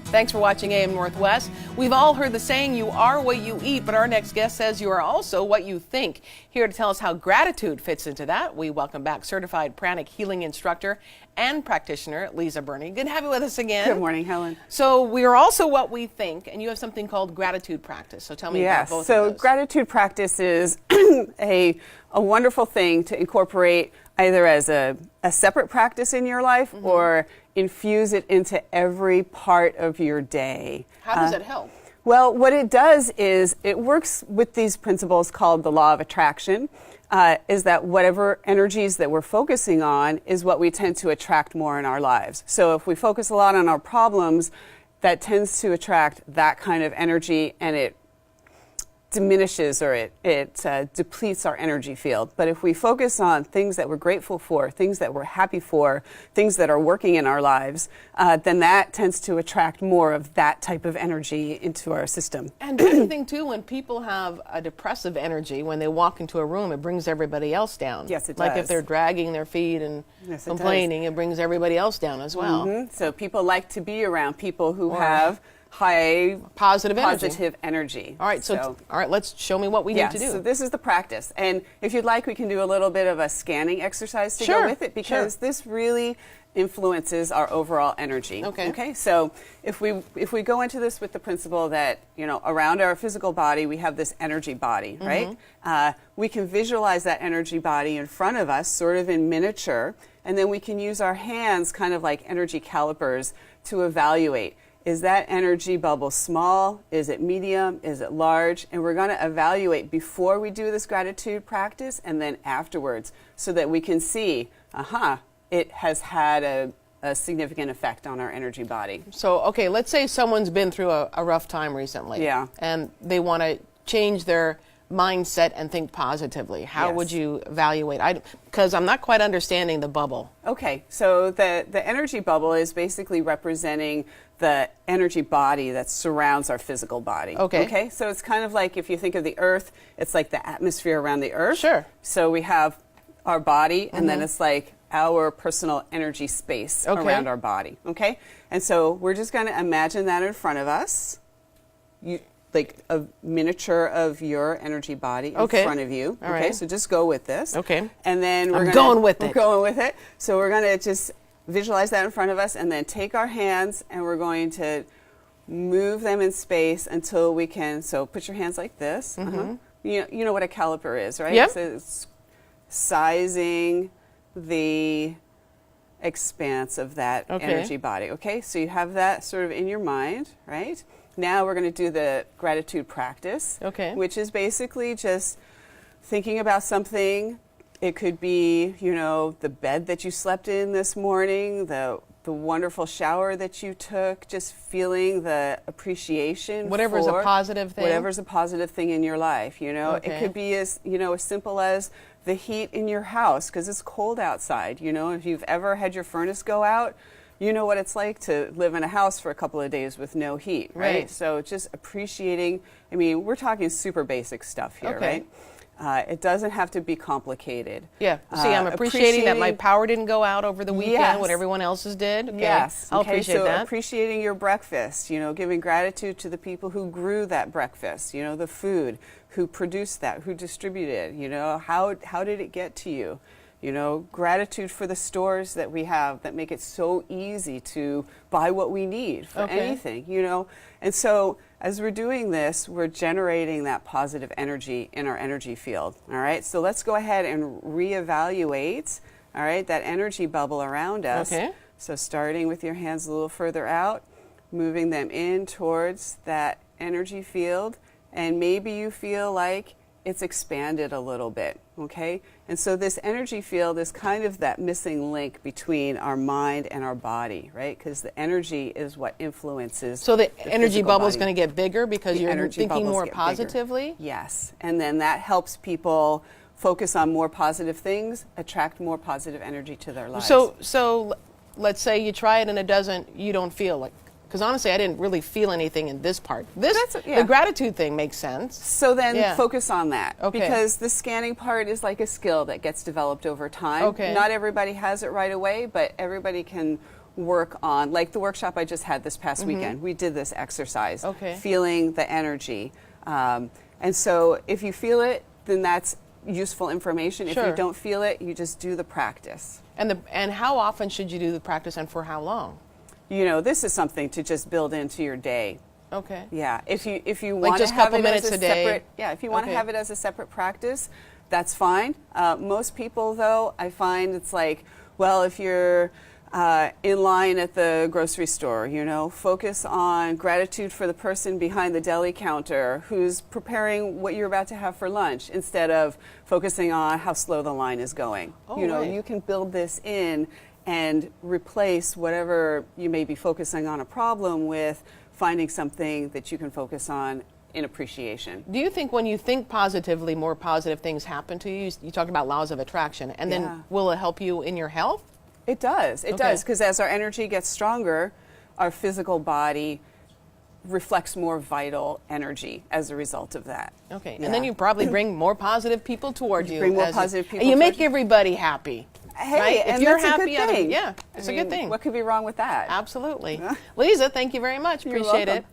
Thanks for watching AM Northwest. We've all heard the saying, you are what you eat, but our next guest says you are also what you think. Here to tell us how gratitude fits into that, we welcome back certified pranic healing instructor and practitioner, Lisa Burney. Good to have you with us again. Good morning, Helen. So we are also what we think, and you have something called gratitude practice. So tell me about both of those. So gratitude practice is a wonderful thing to incorporate either as a separate practice in your life or infuse it into every part of your day. How does it help? Well, what it does is it works with these principles called the law of attraction, is that whatever energies that we're focusing on is what we tend to attract more in our lives. So if we focus a lot on our problems, that tends to attract that kind of energy, and it diminishes or it depletes our energy field. But if we focus on things that we're grateful for, things that we're happy for, things that are working in our lives, then that tends to attract more of that type of energy into our system. And do you think too, when people have a depressive energy, when they walk into a room, it brings everybody else down? Yes, it does. Like if they're dragging their feet and complaining, it brings everybody else down as well. So people like to be around people who have high positive energy. All right, so all right, let's show me what we need to do. So this is the practice, and if you'd like, we can do a little bit of a scanning exercise to go with it, because this really influences our overall energy. Okay. So if we go into this with the principle that, you know, around our physical body we have this energy body, right? We can visualize that energy body in front of us, sort of in miniature, and then we can use our hands, kind of like energy calipers, to evaluate. Is that energy bubble small? Is it medium? Is it large? And we're going to evaluate before we do this gratitude practice and then afterwards, so that we can see, it has had a significant effect on our energy body. So, okay, let's say someone's been through a rough time recently. And they want to change their mindset and think positively. How would you evaluate? Because I'm not quite understanding the bubble. Okay, so the energy bubble is basically representing the energy body that surrounds our physical body. Okay, so it's kind of like, if you think of the earth, it's like the atmosphere around the earth. So we have our body, and then it's like our personal energy space around our body. Okay, and so we're just going to imagine that in front of us. Like a miniature of your energy body in front of you. Okay, so just go with this. And then we're going with it. So we're going to just visualize that in front of us, and then take our hands and we're going to move them in space until we can. So put your hands like this. You know what a caliper is, right? So it's sizing the expanse of that energy body. Okay, so you have that sort of in your mind, right? Now we're going to do the gratitude practice, which is basically just thinking about something. It could be, you know, the bed that you slept in this morning, the wonderful shower that you took, just feeling the appreciation. Whatever's a positive thing. Whatever's a positive thing in your life, you know. It could be as simple as the heat in your house, because it's cold outside. You know, if you've ever had your furnace go out, you know what it's like to live in a house for a couple of days with no heat, right? So just appreciating, I mean, we're talking super basic stuff here, right? It doesn't have to be complicated. See, I'm appreciating that my power didn't go out over the weekend when everyone else's did. I'll appreciate that. Appreciating your breakfast, you know, giving gratitude to the people who grew that breakfast, you know, the food, who produced that, who distributed, you know, how did it get to you? You know, gratitude for the stores that we have that make it so easy to buy what we need for anything, you know. And so as we're doing this, we're generating that positive energy in our energy field, all right? So let's go ahead and reevaluate, all right, that energy bubble around us. So starting with your hands a little further out, moving them in towards that energy field, and maybe you feel like it's expanded a little bit, okay? And so this energy field is kind of that missing link between our mind and our body, right? Because the energy is what influences. So the energy bubble is going to get bigger because you're thinking more positively? Yes, and then that helps people focus on more positive things, attract more positive energy to their lives. So let's say you try it and you don't feel like, because honestly, I didn't really feel anything in this part. The gratitude thing makes sense. So then focus on that. Because the scanning part is like a skill that gets developed over time. Not everybody has it right away, but everybody can work on, like the workshop I just had this past weekend. We did this exercise, feeling the energy. And so if you feel it, then that's useful information. If you don't feel it, you just do the practice. And how often should you do the practice, and for how long? You know, this is something to just build into your day. Okay. Yeah. If you like want just to have couple it minutes as a day. separate, if you want to have it as a separate practice, that's fine. Most people, though, I find it's like, well, if you're in line at the grocery store, you know, focus on gratitude for the person behind the deli counter who's preparing what you're about to have for lunch, instead of focusing on how slow the line is going. You know, you can build this in and replace whatever you may be focusing on a problem with finding something that you can focus on in appreciation. Do you think when you think positively, more positive things happen to you? You talked about laws of attraction, and then will it help you in your health? It does. It does, because as our energy gets stronger, our physical body reflects more vital energy as a result of that. Okay, and then you probably bring more positive people toward you. Bring more positive people. And you make everybody happy. Hey, right? and if you're that's happy, a good thing. yeah, it's a good thing. What could be wrong with that? Absolutely. Lisa, thank you very much. Appreciate it.